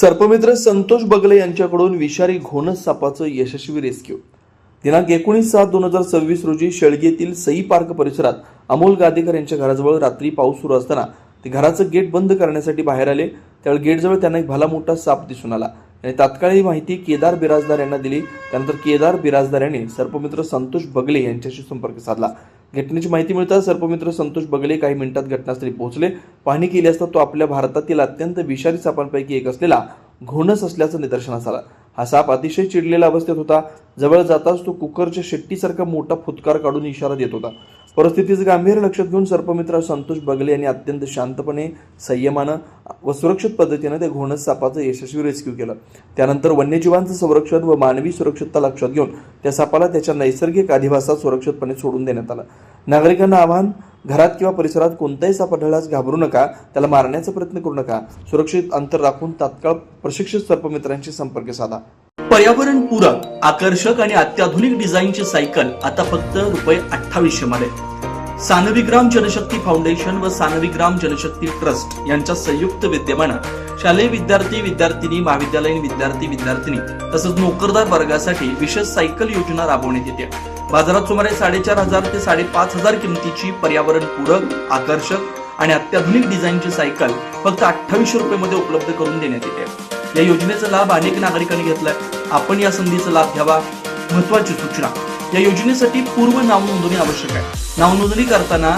सर्पमित्र संतोष बगले यांच्याकडून विषारी घोणस सापाचं यशस्वी रेस्क्यू। दिनांक 19/7/2026 रोजी शेळगेतील सई पार्क परिसरात अमोल गादेकर यांच्या घराजवळ रात्री पाऊस सुरू असताना ते घराचं गेट बंद करण्यासाठी बाहेर आले। त्यावेळी गेटजवळ त्यांना एक भला मोठा साप दिसून आला आणि तात्काळ ही माहिती केदार बिराजदार यांना दिली। त्यानंतर केदार बिराजदार यांनी सर्पमित्र संतोष बगले यांच्याशी संपर्क साधला। घटनेची माहिती मिळताच सर्पमित्र संतोष बगले काही मिनिटात घटनास्थळी पोहोचले। पाहणी केली असता तो आपल्या भारतातील अत्यंत विषारी सापांपैकी एक असलेला घोणस असल्याचं निदर्शनास आलं। हा साप अतिशय चिडलेल्या अवस्थेत होता। जवळ जाताच तो कुकरच्या शेट्टीसारखा मोठा फुटकार काढून इशारा देत होता। परिस्थितीचं गांभीर्य लक्षात घेऊन सर्पमित्र संतोष बगले यांनी अत्यंत शांतपणे, संयमानं व सुरक्षित पद्धतीने त्या घोणस सापाचं यशस्वी रेस्क्यू केलं। त्यानंतर वन्यजीवांचं संरक्षण व मानवी सुरक्षितता लक्षात घेऊन त्या सापाला त्याच्या नैसर्गिक अधिवासात सुरक्षितपणे सोडून देण्यात आलं। नागरिकांना आवाहन, घरात किंवा परिसरात कोणताही साप आढळल्यास घाबरू नका, त्याला मारण्याचा प्रयत्न करू नका। सुरक्षित अंतर राखून तात्काळ प्रशिक्षित सर्पमित्रांशी संपर्क साधा। पर्यावरण पूरक, आकर्षक आणि अत्याधुनिक डिझाईनची सायकल आता फक्त ₹2800 मध्ये। सानविग्राम जनशक्ती फाउंडेशन व सानविग्राम जनशक्ती ट्रस्ट यांच्या संयुक्त विद्यमानं शालेय विद्यार्थी, विद्यार्थिनी, महाविद्यालयीन विद्यार्थी, विद्यार्थिनी तसंच नोकरदार वर्गासाठी विशेष सायकल योजना राबवण्यात येते। बाजारात सुमारे 4500 ते 5500 किमतीची पर्यावरण पूरक, आकर्षक आणि अत्याधुनिक डिझाईनची सायकल फक्त ₹2800 मध्ये उपलब्ध करून देण्यात येते। या योजनेचा लाभ अनेक नागरिकांनी घेतलाय। आपण या संधीचा लाभ घ्यावा। महत्त्वाची सूचना, या योजनेसाठी पूर्व नाव नोंदणी आवश्यक आहे। नाव नोंदणी करताना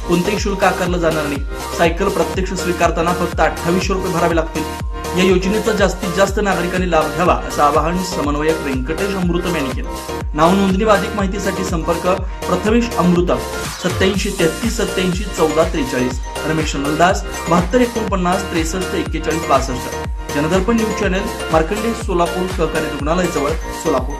कोणतेही शुल्क आकारलं जाणार नाही। सायकल प्रत्यक्ष स्वीकारताना फक्त ₹2800 भरावे लागतील। या योजनेचा जास्तीत जास्त नागरिकांनी लाभ घ्यावा असं आवाहन समन्वयक व्यंकटेश अमृतम यांनी केलं। नाव नोंदणी व अधिक माहितीसाठी संपर्क प्रथमेश अमृतम 87 33 87 14 43, रमेश नलदास 72 49 63 41 62। जनदर्पण न्यूज चॅनल, मार्कंडेय सोलापूर सहकारी रुग्णालय जवळ, सोलापूर।